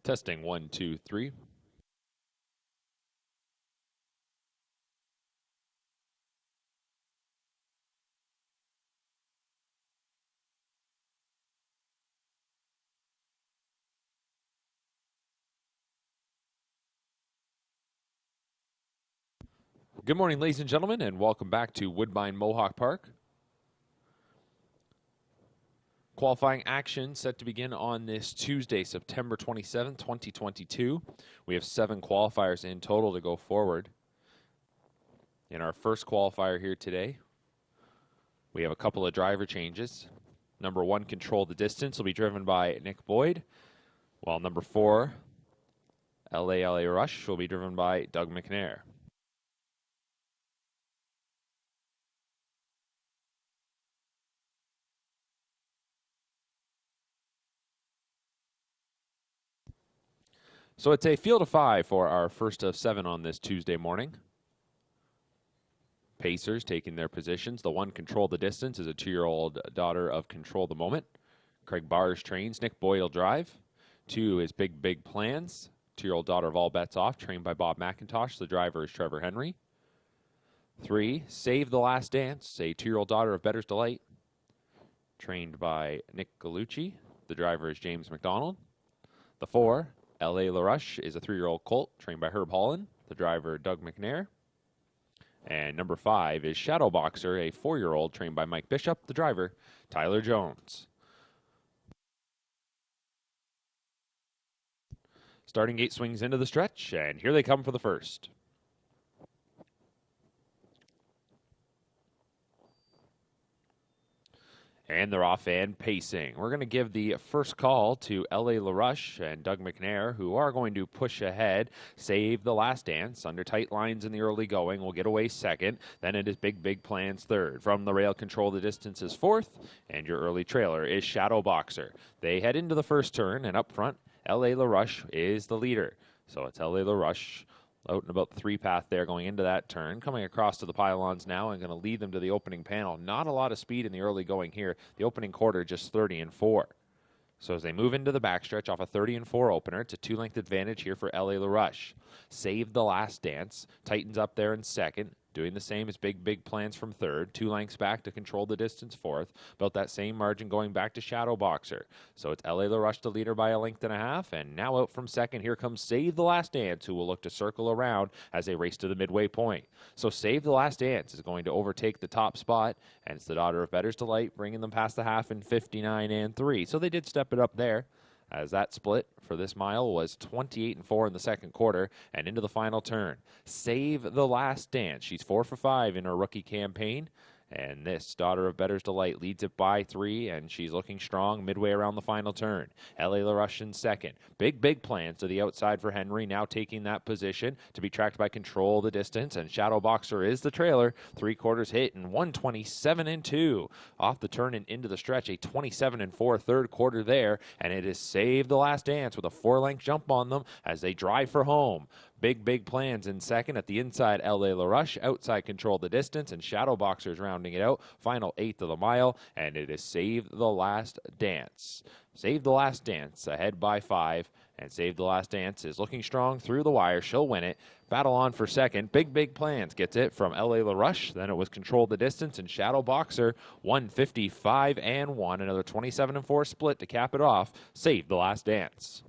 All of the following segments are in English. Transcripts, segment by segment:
Testing 1, 2, 3. Good morning, ladies and gentlemen, and welcome back to Woodbine Mohawk Park. Qualifying action set to begin on this Tuesday, September 27th, 2022. We have 7 qualifiers in total to go forward. In our first qualifier here today, we have a couple of driver changes. Number 1, Control the Distance, will be driven by Nick Boyd, while number 4, LA Rush, will be driven by Doug McNair. So it's a field of 5 for our first of 7 on this Tuesday morning. Pacers taking their positions. The 1, Control the Distance, is a 2-year-old daughter of Control the Moment. Craig Bars trains. Nick Boyd will drive. 2 is Big Plans, 2-year-old daughter of All Bets Off, trained by Bob McIntosh. The driver is Trevor Henry. 3, Save the Last Dance, a 2-year-old daughter of Better's Delight, trained by Nick Galucci. The driver is James McDonald. The 4, LA LaRush, is a 3-year-old colt, trained by Herb Holland. The driver, Doug McNair. And number 5 is Shadow Boxer, a 4-year-old trained by Mike Bishop. The driver, Tyler Jones. Starting gate swings into the stretch, and here they come for the first. And they're off and pacing. We're going to give the first call to LA LaRush and Doug McNair, who are going to push ahead, Save the Last Dance. Under tight lines in the early going, will get away second. Then it is Big Plans third. From the rail, Control the Distance is fourth. And your early trailer is Shadow Boxer. They head into the first turn, and up front, LA LaRush is the leader. So it's LA LaRush out and about the 3 path there going into that turn. Coming across to the pylons now and going to lead them to the opening panel. Not a lot of speed in the early going here. The opening quarter just 30-4. So as they move into the backstretch off a 30-4 opener, it's a 2-length advantage here for LA LaRush. Save the Last Dance. Tightens up there in second. Doing the same as Big Plans from third. 2 lengths back to Control the Distance fourth. About that same margin going back to Shadow Boxer. So it's LA LaRush the leader by 1.5 lengths. And now out from second, here comes Save the Last Dance, who will look to circle around as they race to the midway point. So Save the Last Dance is going to overtake the top spot. And it's the daughter of Better's Delight, bringing them past the half in 59-3. So they did step it up there, as that split for this mile was 28-4 in the second quarter and into the final turn. Save the Last Dance. She's 4 for 5 in her rookie campaign. And this daughter of Better's Delight leads it by 3, and she's looking strong midway around the final turn. LA LaRush in second. Big Plans to the outside for Henry, now taking that position to be tracked by Control the Distance, and Shadow Boxer is the trailer. 3/4 hit and 127-2. Off the turn and into the stretch, a 27-4 third quarter there, and it is Save the Last Dance with a 4-length jump on them as they drive for home. Big Plans in second. At the inside, LA LaRush. Outside, Control the Distance, and Shadow Boxers rounding it out. Final 1/8 of the mile, and it is Save the Last Dance. Save the Last Dance ahead by 5, and Save the Last Dance is looking strong through the wire. She'll win it. Battle on for second. Big Plans gets it from LA LaRush. Then it was Control the Distance and Shadow Boxer. 155-1. Another 27-4 split to cap it off. Save the Last Dance.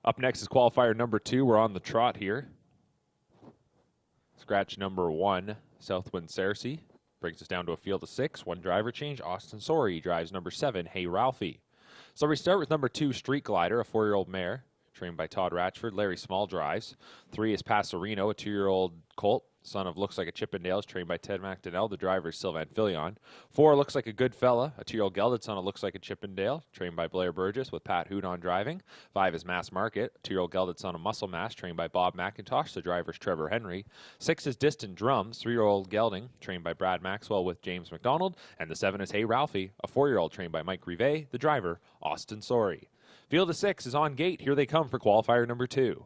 Up next is qualifier number 2. We're on the trot here. Scratch number 1, Southwind Cersei. Brings us down to a field of 6. One driver change. Austin Sorey drives number 7, Hey Ralphie. So we start with number 2, Street Glider, a 4-year-old mare, trained by Todd Ratchford. Larry Small drives. 3 is Passerino, a 2-year-old colt, son of Looks Like a Chippendales, trained by Ted McDonnell. The driver is Sylvan Filion. 4, Looks Like a Good Fella, a 2-year-old gelded son of Looks Like a Chippendale, trained by Blair Burgess with Pat Houdon driving. 5 is Mass Market, a 2-year-old gelded son of Muscle Mass, trained by Bob McIntosh. The driver is Trevor Henry. 6 is Distant Drums, 3-year-old gelding, trained by Brad Maxwell with James McDonald. And the 7 is Hey Ralphie, a 4-year-old trained by Mike Rivet. The driver, Austin Sorey. Field of 6 is on gate. Here they come for qualifier number 2.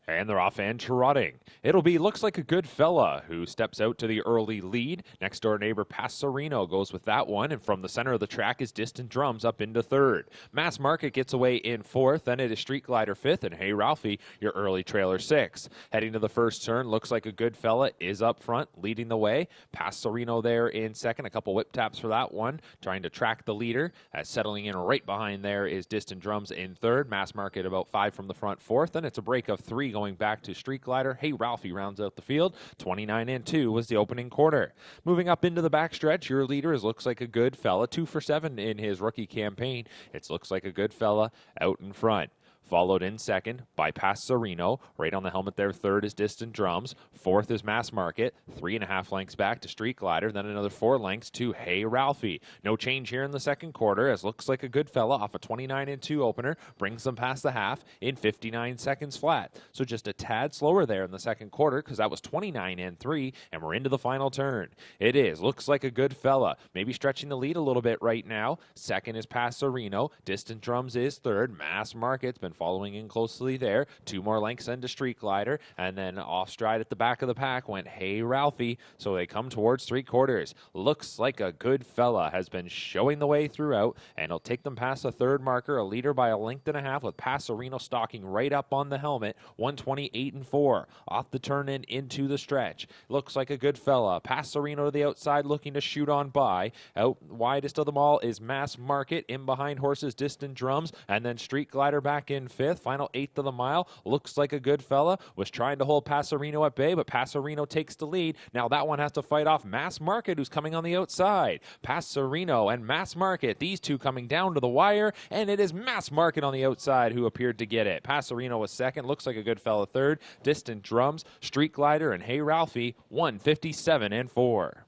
And they're off and trotting. It'll be Looks Like a Good Fella, who steps out to the early lead. Next door neighbor Passerino goes with that one, and from the center of the track is Distant Drums up into 3rd. Mass Market gets away in 4th, then it is Street Glider 5th, and Hey Ralphie, your early trailer 6th. Heading to the first turn, Looks Like a Good Fella is up front, leading the way. Passerino there in 2nd, a couple whip taps for that one, trying to track the leader. Settling in right behind there is Distant Drums in 3rd. Mass Market about 5 from the front 4th, and it's a break of 3 going back to Street Glider. Hey Ralphie rounds out the field. 29 and 2 was the opening quarter. Moving up into the backstretch, your leader is Looks Like a Good Fella, 2 for 7 in his rookie campaign. It's Looks Like a Good Fella out in front. Followed in 2nd by Passerino. Right on the helmet there. 3rd is Distant Drums. 4th is Mass Market. 3.5 lengths back to Street Glider. Then another 4 lengths to Hey Ralphie. No change here in the second quarter, as Looks Like a Good Fella off a 29 and 2 opener brings them past the half in 59 seconds flat. So just a tad slower there in the second quarter, because that was 29 and 3, and we're into the final turn. It is Looks Like a Good Fella, maybe stretching the lead a little bit right now. 2nd is Passerino. Distant Drums is 3rd. Mass Market's been following in closely there. 2 more lengths into Street Glider, and then off stride at the back of the pack went Hey Ralphie. So they come towards 3 quarters. Looks Like a Good Fella has been showing the way throughout, and it'll take them past the 3rd marker, a leader by 1.5 lengths, with Passerino stalking right up on the helmet. 128 and 4 off the turn in into the stretch. Looks Like a Good Fella. Passerino to the outside, looking to shoot on by. Out widest of them all is Mass Market. In behind horses Distant Drums, and then Street Glider back in 5th. Final 1/8 of the mile. Looks Like a Good Fella was trying to hold Passerino at bay, but Passerino takes the lead. Now that one has to fight off Mass Market, who's coming on the outside. Passerino and Mass Market, these two coming down to the wire, and it is Mass Market on the outside who appeared to get it. Passerino was 2nd. Looks Like a Good Fella 3rd. Distant Drums, Street Glider, and Hey Ralphie 157 and 4.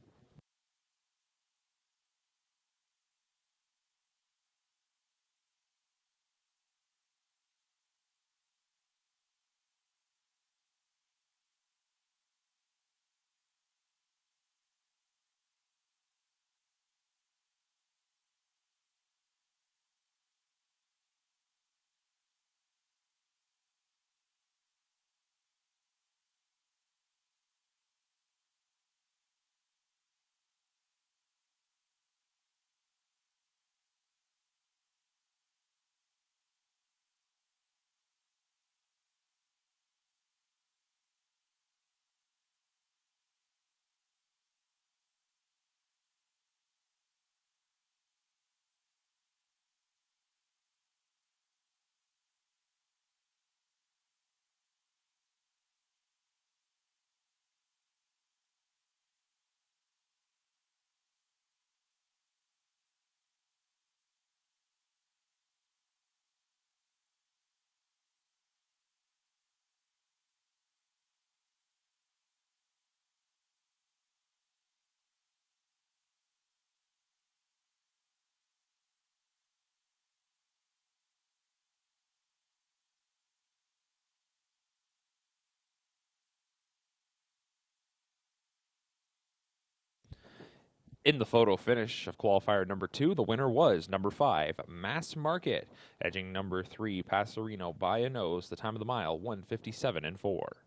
In the photo finish of qualifier number 2, the winner was number 5, Mass Market, edging number 3, Passerino by a nose. The time of the mile, 157 and 4.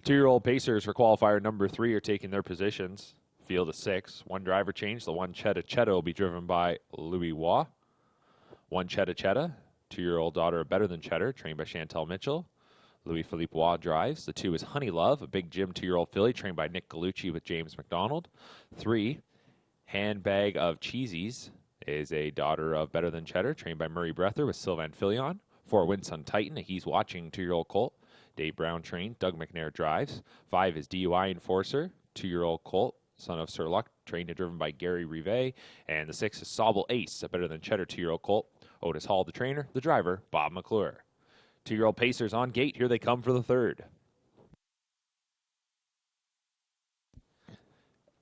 Two-year-old Pacers for qualifier number 3 are taking their positions. Field of 6. One driver change. The one Chetta Chetta will be driven by Louis Waugh. One Chetta Chetta, 2-year-old daughter of Better Than Cheddar, trained by Chantel Mitchell. Louis Philippe Waugh drives. The 2 is Honey Love, a big Jim 2-year-old filly, trained by Nick Gallucci with James McDonald. 3, Handbag of Cheesies, is a daughter of Better Than Cheddar, trained by Murray Breather with Sylvan Filion. 4, Winsun Titan, a He's Watching 2-year-old colt. Dave Brown trained. Doug McNair drives. 5 is DUI Enforcer, 2-year-old colt, son of Sir Luck, trained and driven by Gary Rivet. And the 6 is Sobble Ace, a Better Than Cheddar 2-year-old colt. Otis Hall, the trainer. The driver, Bob McClure. 2-year-old Pacers on gate. Here they come for the 3rd.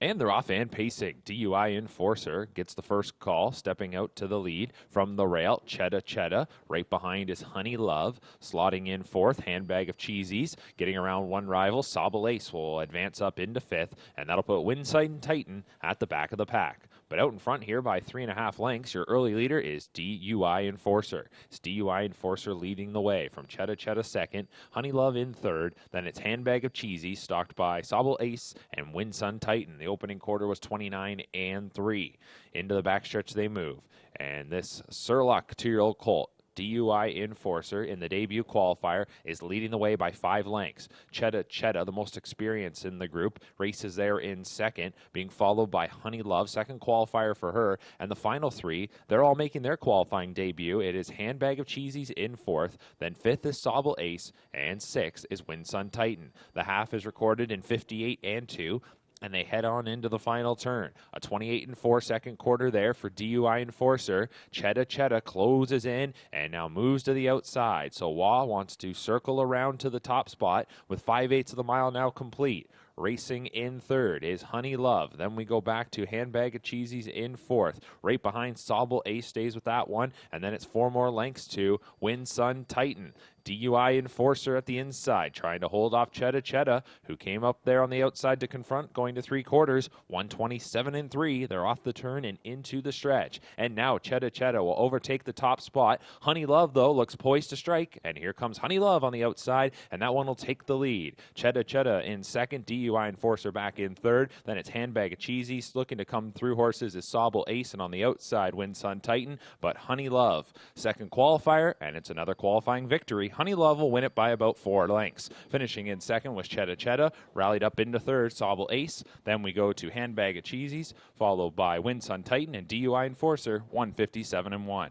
And they're off and pacing. DUI Enforcer gets the first call, stepping out to the lead from the rail. Chetta Chetta. Right behind is Honey Love. Slotting in 4th, Handbag of Cheesies. Getting around one rival, Sobble Ace will advance up into 5th, and that'll put Winsun Titan at the back of the pack. But out in front here by 3.5 lengths, your early leader is DUI Enforcer. It's DUI Enforcer leading the way from Chetta Chetta 2nd, Honey Love in 3rd, then it's Handbag of Cheesies, stalked by Sobble Ace and Winsun Titan. The opening quarter was 29-3. Into the backstretch they move. And this Sir Luck 2-year-old colt, DUI Enforcer, in the debut qualifier, is leading the way by 5 lengths. Chetta Chetta, the most experienced in the group, races there in 2nd, being followed by Honey Love, 2nd qualifier for her. And the final 3, they're all making their qualifying debut. It is Handbag of Cheesies in 4th, then 5th is Sobble Ace, and 6th is Winsun Titan. The half is recorded in 58-2. And they head on into the final turn. A 28-4 second quarter there for DUI Enforcer. Chetta Chetta closes in and now moves to the outside. So Waugh wants to circle around to the top spot with 5/8 of the mile now complete. Racing in 3rd is Honey Love. Then we go back to Handbag of Cheesies in 4th. Right behind Sobble Ace stays with that one. And then it's 4 more lengths to Winsun Titan. DUI Enforcer at the inside, trying to hold off Chetta Chetta, who came up there on the outside to confront, going to 3/4, 127-3. They're off the turn and into the stretch. And now Chetta Chetta will overtake the top spot. Honey Love, though, looks poised to strike, and here comes Honey Love on the outside, and that one will take the lead. Chetta Chetta in 2nd, DUI Enforcer back in 3rd. Then it's Handbag of Cheesies. Looking to come through horses is Sobble Ace, and on the outside, Winsun Titan, but Honey Love. 2nd qualifier, and it's another qualifying victory. Honey Love will win it by about 4 lengths. Finishing in 2nd was Chetta Chetta, rallied up into 3rd, Sobble Ace. Then we go to Handbag of Cheesies, followed by Winsun Titan and DUI Enforcer, 157-1.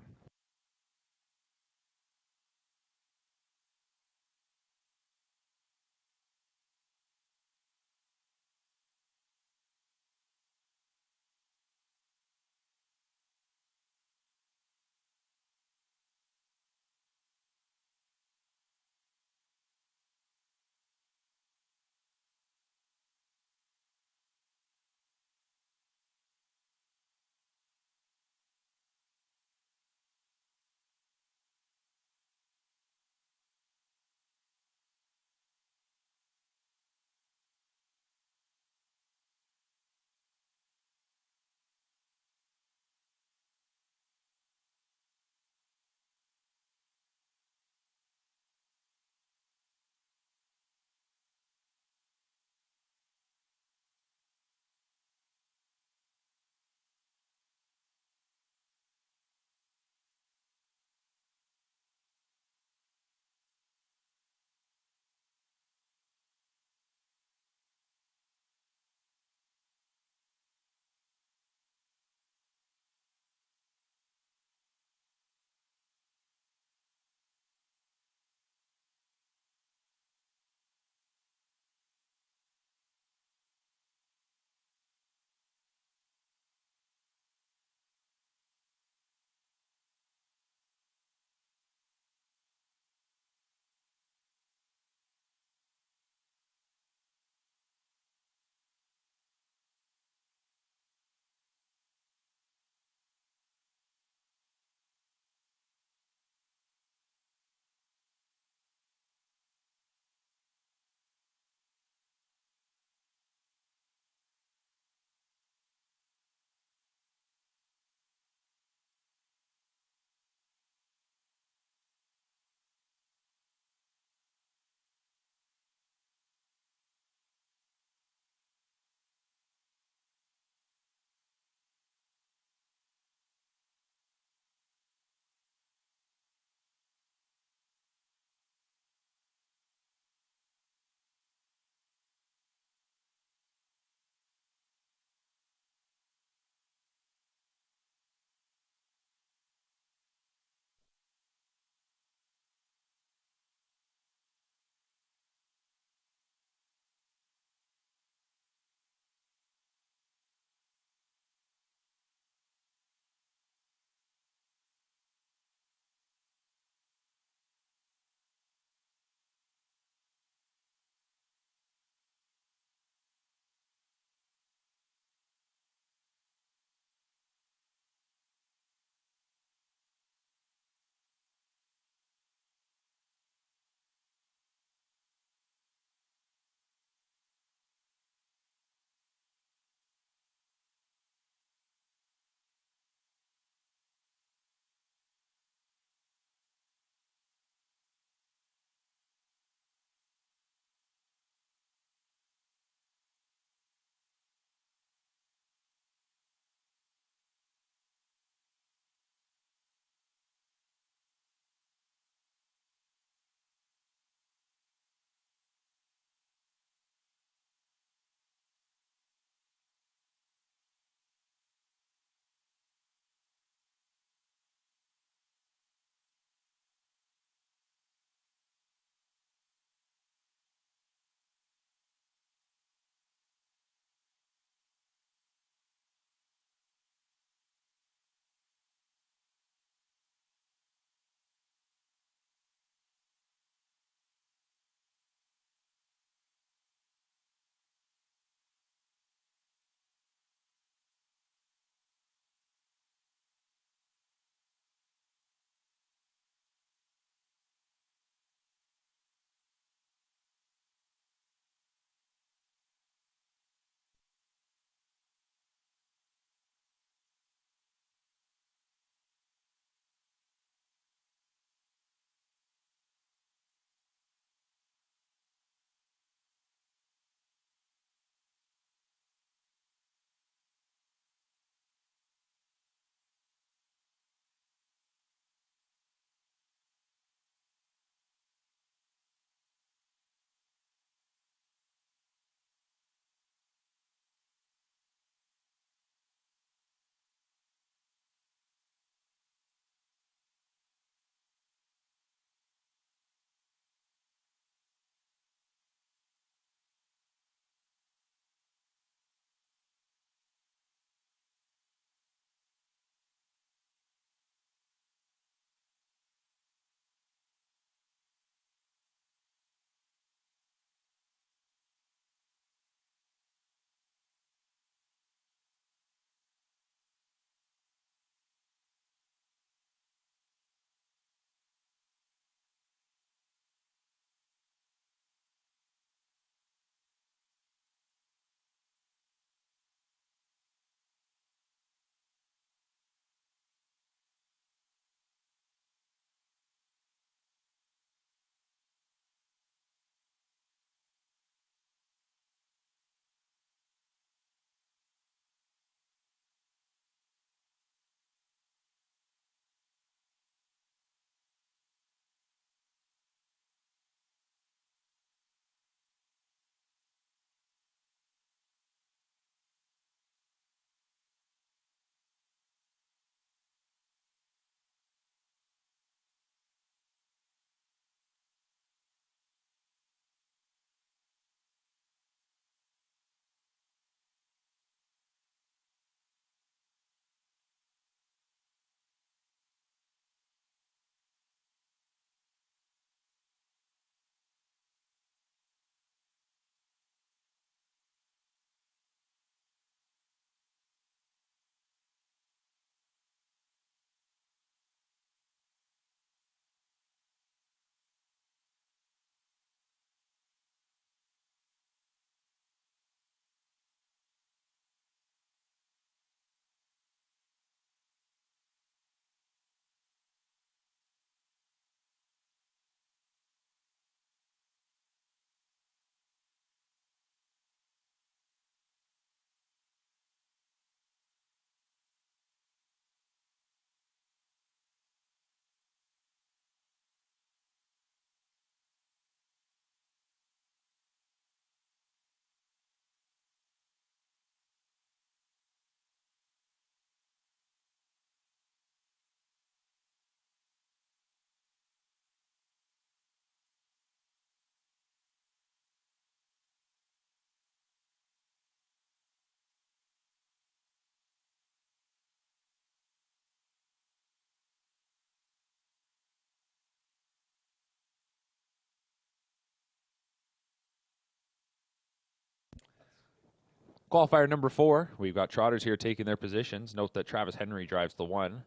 Qualifier number 4, we've got trotters here taking their positions. Note that Travis Henry drives the 1.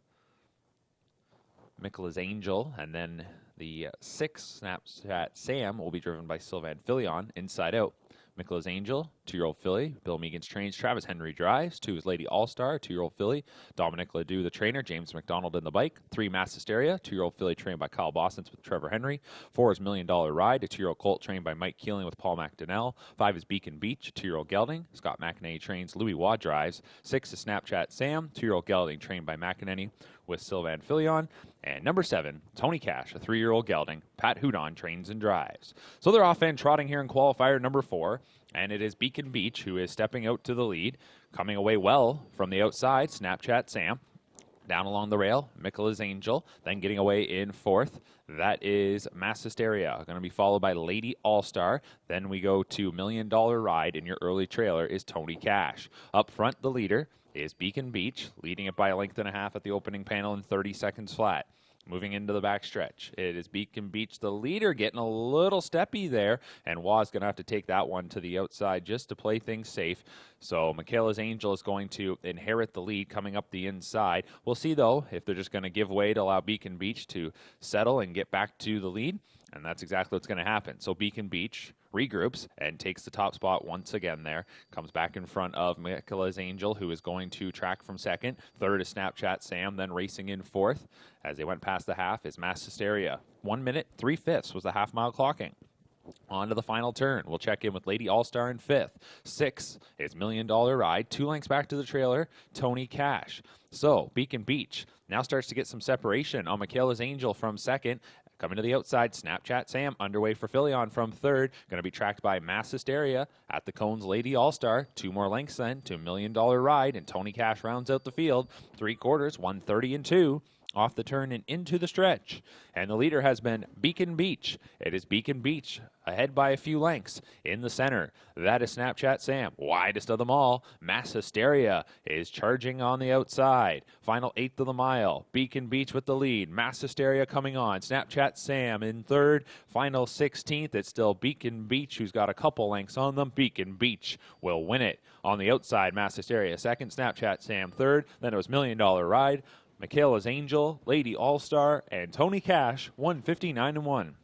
Michaela's Angel, and then the 6 Snapchat Sam will be driven by Sylvan Filion, inside out. Michaela's Angel, 2-year-old filly. Bill Meegans trains. Travis Henry drives. 2 is Lady All-Star, 2-year-old filly. Dominic Ledoux, the trainer. James McDonald in the bike. 3, Mass Hysteria, 2-year-old filly trained by Kyle Boston with Trevor Henry. 4 is Million Dollar Ride, a 2-year-old colt trained by Mike Keeling with Paul McDonnell. 5 is Beacon Beach, a 2-year-old gelding. Scott McEnany trains. Louis Waugh drives. 6 is Snapchat Sam, 2-year-old gelding trained by McEnany with Sylvan Filion. And number 7, Tony Cash, a 3-year-old gelding. Pat Houdon trains and drives. So they're off and trotting here in qualifier number 4. And it is Beacon Beach who is stepping out to the lead. Coming away well from the outside, Snapchat Sam. Down along the rail, Michaela's Angel. Then getting away in 4th. That is Mass Hysteria. Going to be followed by Lady All-Star. Then we go to Million Dollar Ride. And your early trailer is Tony Cash. Up front, the leader is Beacon Beach, leading it by a length and a half at the opening panel in 30 seconds flat. Moving into the backstretch, it is Beacon Beach, the leader, getting a little steppy there, and Waugh's going to have to take that one to the outside just to play things safe. So Michaela's Angel is going to inherit the lead coming up the inside. We'll see, though, if they're just going to give way to allow Beacon Beach to settle and get back to the lead, and that's exactly what's going to happen. So Beacon Beach regroups and takes the top spot once again there. Comes back in front of Michaela's Angel, who is going to track from 2nd. 3rd is Snapchat Sam, then racing in 4th. As they went past the half is Mass Hysteria. 1 minute, 3/5 was the half-mile clocking. On to the final turn. We'll check in with Lady All-Star in 5th. 6 is Million Dollar Ride. 2 lengths back to the trailer, Tony Cash. So Beacon Beach now starts to get some separation on Michaela's Angel from 2nd. Coming to the outside, Snapchat Sam underway for Filion from 3rd. Going to be tracked by Mass Hysteria at the cones. Lady All-Star. 2 more lengths then to Million Dollar Ride, and Tony Cash rounds out the field. 3/4, 130 and 2. Off the turn and into the stretch. And the leader has been Beacon Beach. It is Beacon Beach ahead by a few lengths in the center. That is Snapchat Sam, widest of them all. Mass Hysteria is charging on the outside. Final 1/8 of the mile. Beacon Beach with the lead. Mass Hysteria coming on. Snapchat Sam in 3rd. Final 16th. It's still Beacon Beach who's got a couple lengths on them. Beacon Beach will win it. On the outside, Mass Hysteria 2nd. Snapchat Sam 3rd. Then it was Million Dollar Ride. Michaela's Angel, Lady All-Star, and Tony Cash, 159 and 1.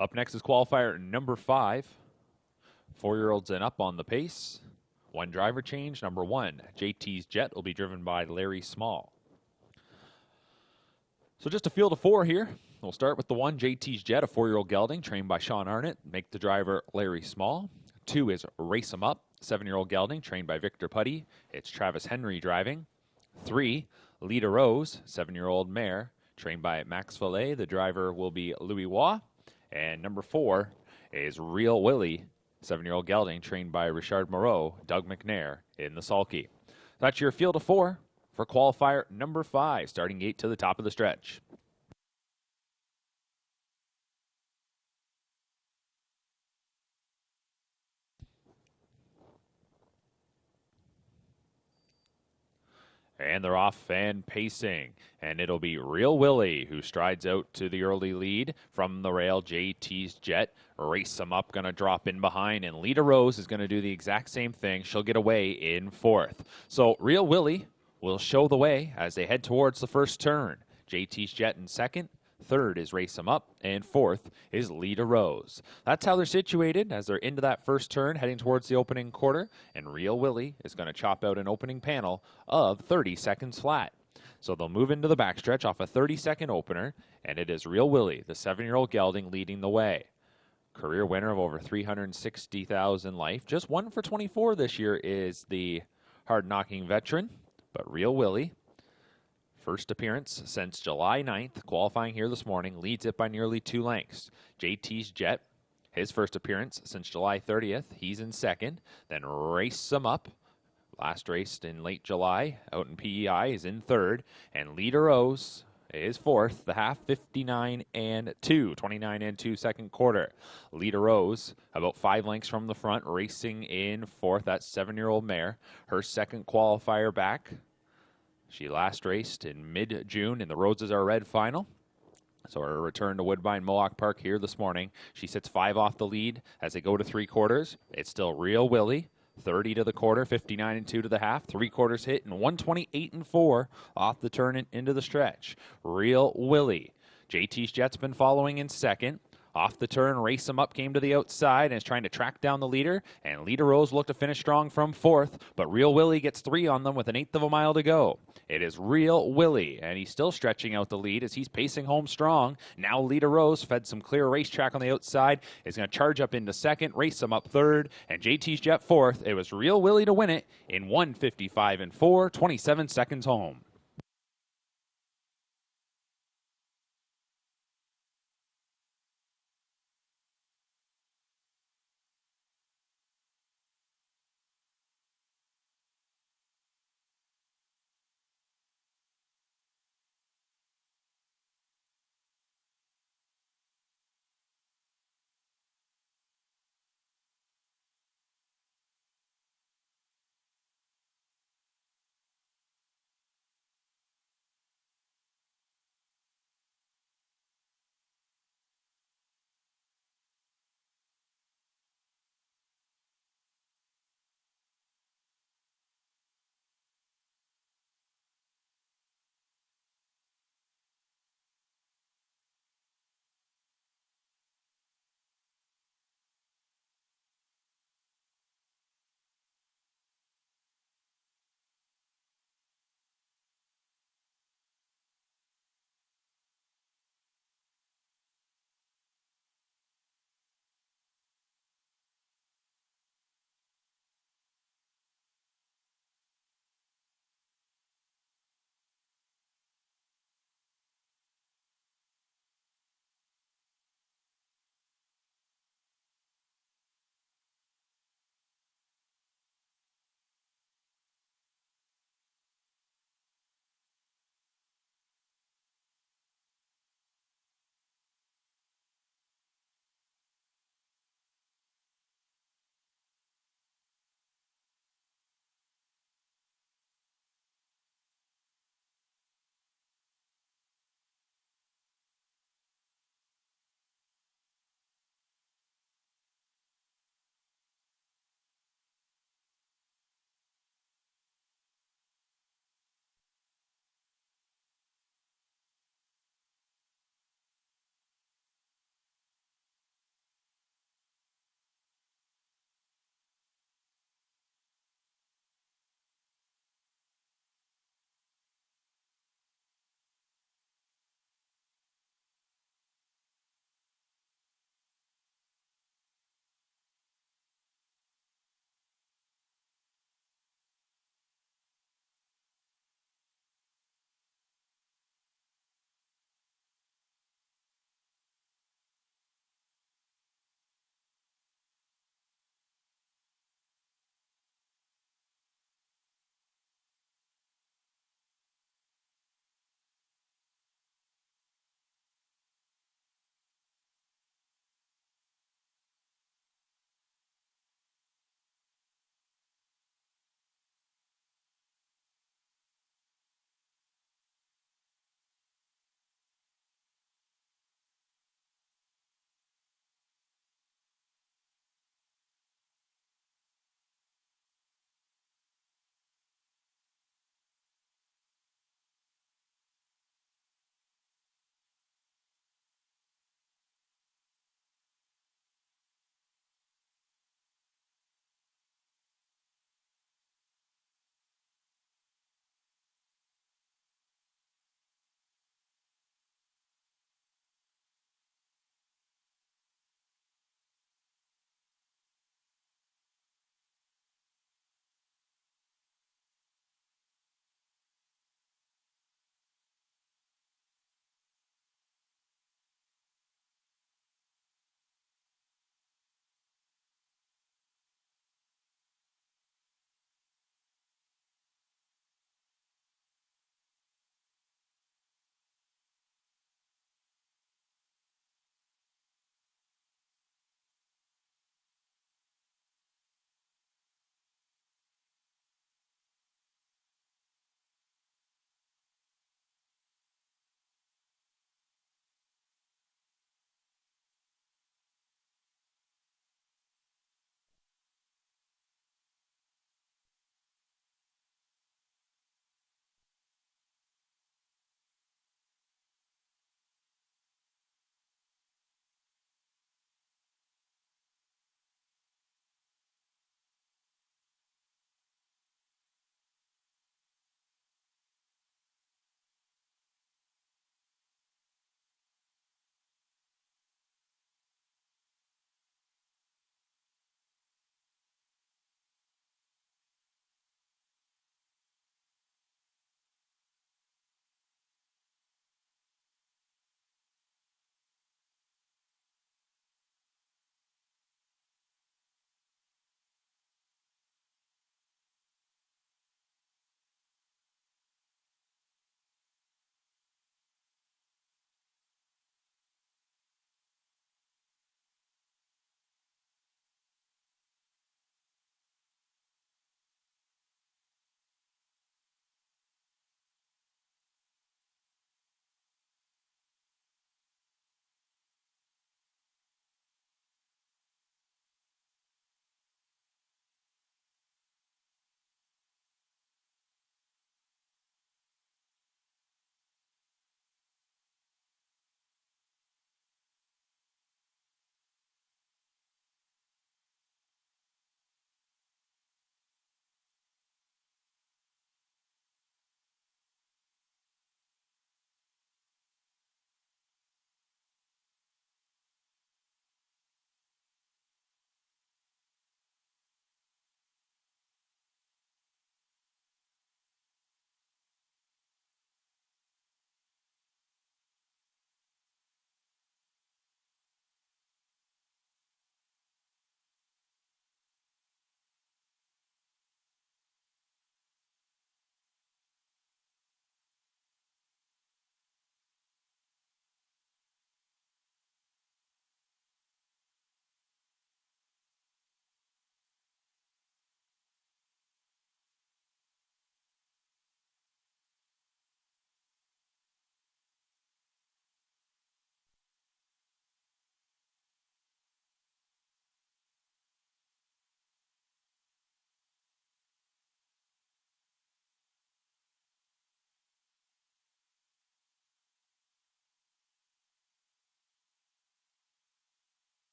Up next is qualifier number 5. 4-year-olds and up on the pace. One driver change. Number 1, JT's Jet, will be driven by Larry Small. So just a field of 4 here. We'll start with the 1, JT's Jet, a 4-year-old gelding, trained by Sean Arnott. Make the driver Larry Small. 2 is Race 'em Up, 7-year-old gelding, trained by Victor Putty. It's Travis Henry driving. 3, Lita Rose, 7-year-old mare, trained by Max Fillet. The driver will be Louis Waugh. And number 4 is Real Willie, 7-year-old gelding, trained by Richard Moreau, Doug McNair in the sulky. That's your field of 4 for qualifier number 5, starting gate to the top of the stretch. And they're off and pacing. And it'll be Real Willie who strides out to the early lead from the rail. JT's Jet, Race 'em Up, going to drop in behind. And Lita Rose is going to do the exact same thing. She'll get away in 4th. So Real Willie will show the way as they head towards the first turn. JT's Jet in 2nd. 3rd is Race 'em Up, and 4th is Lita Rose. That's how they're situated as they're into that first turn, heading towards the opening quarter, and Real Willie is going to chop out an opening panel of 30 seconds flat. So they'll move into the backstretch off a 30-second opener, and it is Real Willie, the 7-year-old gelding, leading the way. Career winner of over $360,000 life. Just 1 for 24 this year is the hard-knocking veteran, but Real Willie, first appearance since July 9th, qualifying here this morning, leads it by nearly 2 lengths. JT's Jet, his first appearance since July 30th, he's in 2nd. Then Race 'em Up, last raced in late July, out in PEI, is in 3rd. And Lita Rose is 4th, the half, 59 and 2, 29 and 2 second quarter. Lita Rose, about 5 lengths from the front, racing in 4th. That 7-year-old mare, her second qualifier back. She last raced in mid-June in the Roses Are Red final. So her return to Woodbine Mohawk Park here this morning. She sits 5 off the lead as they go to 3 quarters. It's still Real Willie, 30 to the quarter, 59 and 2 to the half, 3 quarters hit, and 128 and 4 off the turn into the stretch. Real Willie. JT's Jet's been following in 2nd. Off the turn, Race 'em Up came to the outside and is trying to track down the leader. And Lita Rose looked to finish strong from 4th, but Real Willie gets 3 on them with an 1/8 of a mile to go. It is Real Willie, and he's still stretching out the lead as he's pacing home strong. Now Lita Rose, fed some clear racetrack on the outside, is going to charge up into 2nd, Race 'em Up 3rd, and JT's Jet 4th. It was Real Willie to win it in 1:55 and 4, 27 seconds home.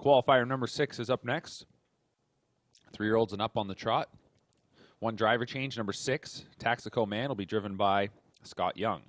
Qualifier number 6 is up next. 3-year-olds and up on the trot. One driver change, number 6, Taxico Man, will be driven by Scott Young.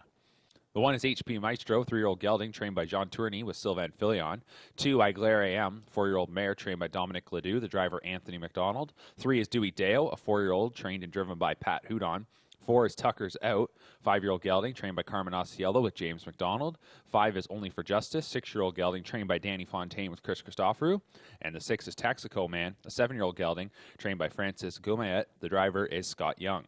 The 1 is HP Maestro, 3-year-old gelding, trained by John Tourney with Sylvain Filion. 2, Iglaire AM, 4-year-old mare, trained by Dominic Ledoux, the driver Anthony McDonald. 3 is Dewey Deo, a 4-year-old, trained and driven by Pat Houdon. 4 is Tucker's Out, 5-year-old gelding, trained by Carmen Osceola with James McDonald. 5 is Only for Justice, 6-year-old gelding, trained by Danny Fontaine with Chris Christoforou. And the 6 is Taxico Man, a 7-year-old gelding, trained by Francis Goumayet. The driver is Scott Young.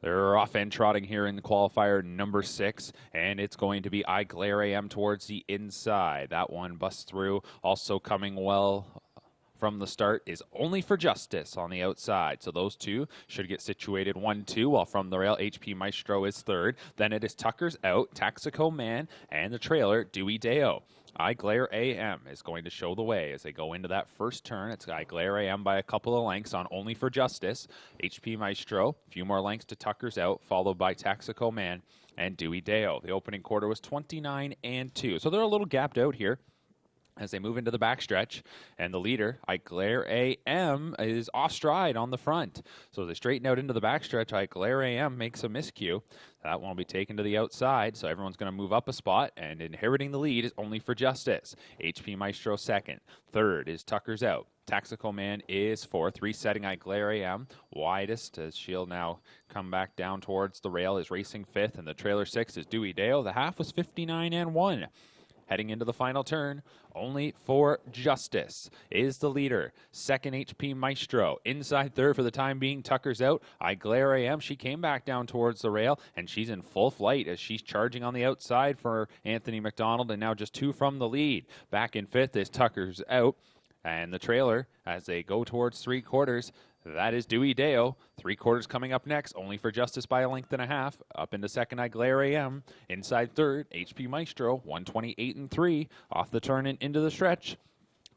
They're off and trotting here in the qualifier number 6, and it's going to be Iglaire AM towards the inside. That one busts through. Also coming well from the start is Only for Justice on the outside. So those two should get situated 1-2, while from the rail, HP Maestro is third. Then it is Tucker's Out, Taxico Man, and the trailer, Dewey Deo. Iglaire AM is going to show the way as they go into that first turn. It's Iglaire AM by a couple of lengths on Only for Justice. HP Maestro, a few more lengths to Tucker's Out, followed by Taxico Man and Dewey Deo. The opening quarter was 29-2. So they're a little gapped out here as they move into the backstretch, and the leader, Iglaire AM, is off stride on the front. So as they straighten out into the backstretch, Iglaire AM makes a miscue. That one will be taken to the outside, so everyone's going to move up a spot, and inheriting the lead is Only for Justice. HP Maestro second. Third is Tucker's Out. Taxico Man is fourth, resetting Iglaire AM widest as she'll now come back down towards the rail, is racing fifth, and the trailer sixth is Dewey Deo. The half was 59-1. Heading into the final turn, Only for Justice is the leader. Second, HP Maestro. Inside third for the time being, Tucker's Out. Iglaire AM, she came back down towards the rail, and she's in full flight as she's charging on the outside for Anthony McDonald, and now just 2 from the lead. Back in fifth is Tucker's Out. And the trailer, as they go towards 3/4, that is Dewey Deo. 3/4 coming up next, Only for Justice by a length and a half. Up into second, Iglaire AM. Inside third, HP Maestro, 128-3. Off the turn and into the stretch,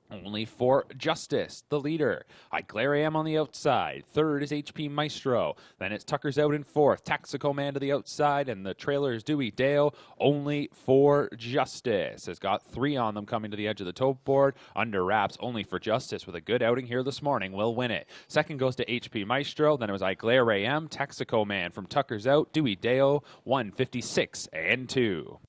Only for Justice, the leader. Iglaire AM on the outside. Third is HP Maestro. Then it's Tucker's Out in fourth. Taxico Man to the outside, and the trailer is Dewey Deo. Only for Justice has got 3 on them coming to the edge of the tote board. Under wraps, Only for Justice with a good outing here this morning will win it. Second goes to HP Maestro. Then it was Iglaire AM. Taxico Man from Tucker's Out. Dewey Deo, 156-2.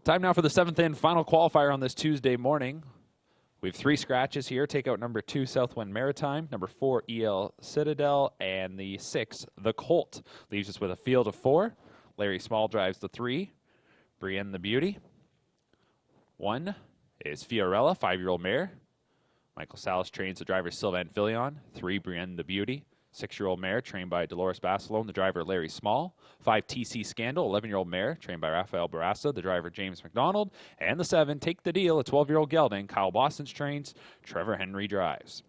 Time now for the 7th and final qualifier on this Tuesday morning. We have 3 scratches here. Take out number 2, Southwind Maritime, number 4, EL Citadel, and the 6, the Colt. Leaves us with a field of 4. Larry Small drives the 3. Brienne the Beauty. 1 is Fiorella, 5-year-old mare. Michael Salas trains the driver Sylvan Filion. 3, Brienne the Beauty. 6-year-old mare trained by Dolores Basilone, the driver Larry Small. 5, TC Scandal, 11-year-old mare trained by Rafael Barassa, the driver James McDonald. And the 7, Take the Deal, a 12-year-old gelding. Kyle Boston's trains, Trevor Henry drives.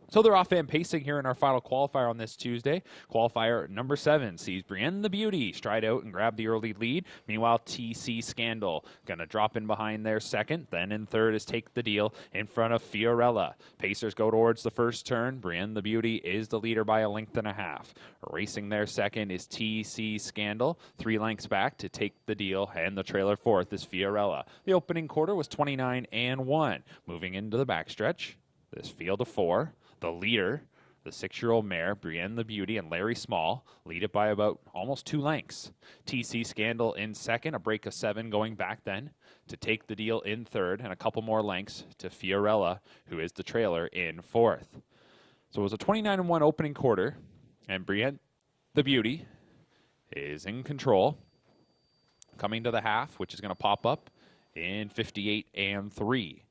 So they're off and pacing here in our final qualifier on this Tuesday. Qualifier number 7 sees Brienne the Beauty stride out and grab the early lead. Meanwhile, TC Scandal going to drop in behind there second. Then in third is Take the Deal in front of Fiorella. Pacers go towards the first turn. Brienne the Beauty is the leader by a length and a half. Racing there second is TC Scandal. 3 lengths back to Take the Deal. And the trailer fourth is Fiorella. The opening quarter was 29-1. Moving into the backstretch, this field of 4. The leader, the 6-year-old mare, Brienne the Beauty, and Larry Small, lead it by about almost 2 lengths. TC Scandal in second, a break of 7 going back then to Take the Deal in third, and a couple more lengths to Fiorella, who is the trailer, in fourth. So it was a 29-1 opening quarter, and Brienne the Beauty is in control. Coming to the half, which is going to pop up in 58-3.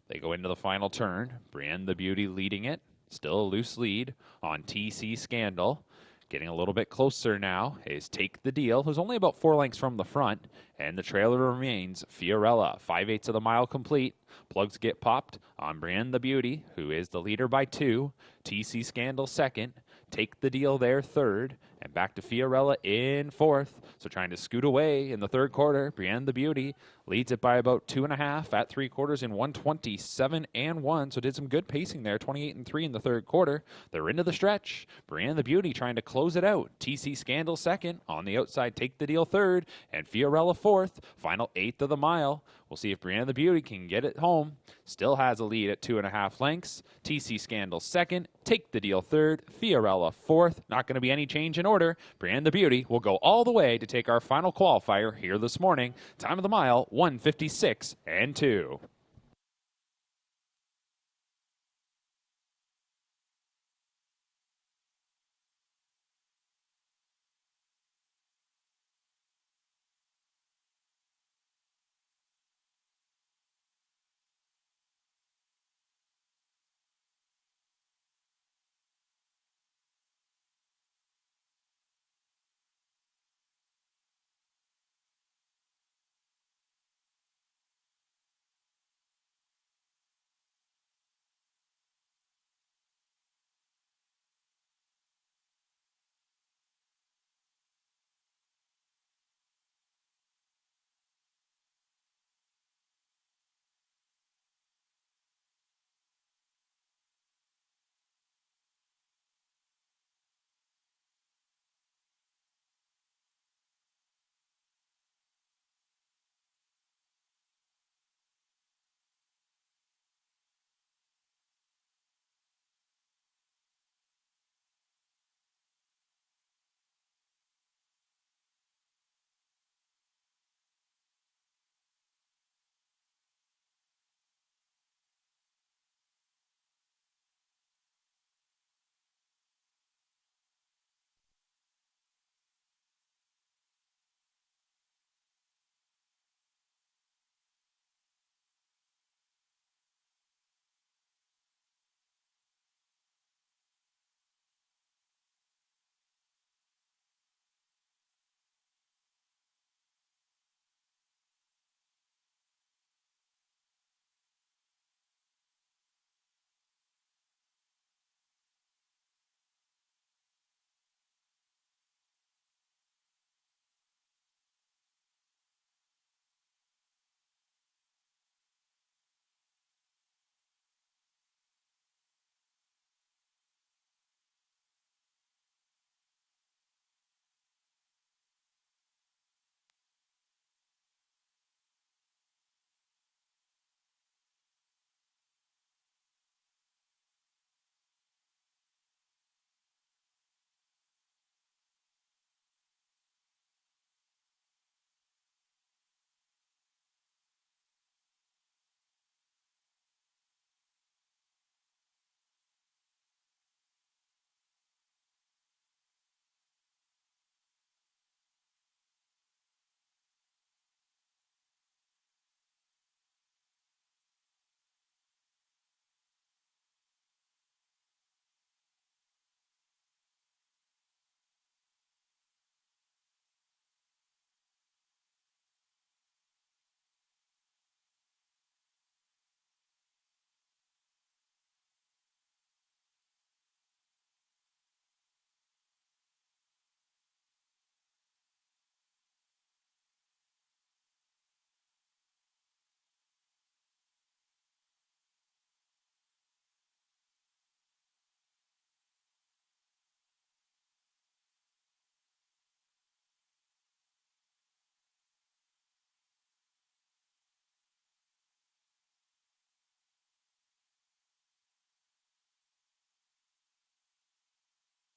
They go into the final turn. Brienne the Beauty leading it. Still a loose lead on TC Scandal. Getting a little bit closer now is Take the Deal, who's only about 4 lengths from the front, and the trailer remains Fiorella. 5/8 of the mile complete. Plugs get popped on Brienne the Beauty, who is the leader by 2. TC Scandal second. Take the Deal there third, and back to Fiorella in fourth. So trying to scoot away in the third quarter. Brienne the Beauty leads it by about 2.5 at 3/4 in 127-1. So did some good pacing there, 28-3 in the third quarter. They're into the stretch. Brienne the Beauty trying to close it out. TC Scandal second. On the outside, Take the Deal third, and Fiorella fourth. Final 1/8 of the mile. We'll see if Brienne the Beauty can get it home. Still has a lead at 2.5 lengths. TC Scandal second. Take the Deal third. Fiorella fourth. Not going to be any change in order. Brienne the Beauty will go all the way to take our final qualifier here this morning. Time of the mile, 1:56-2.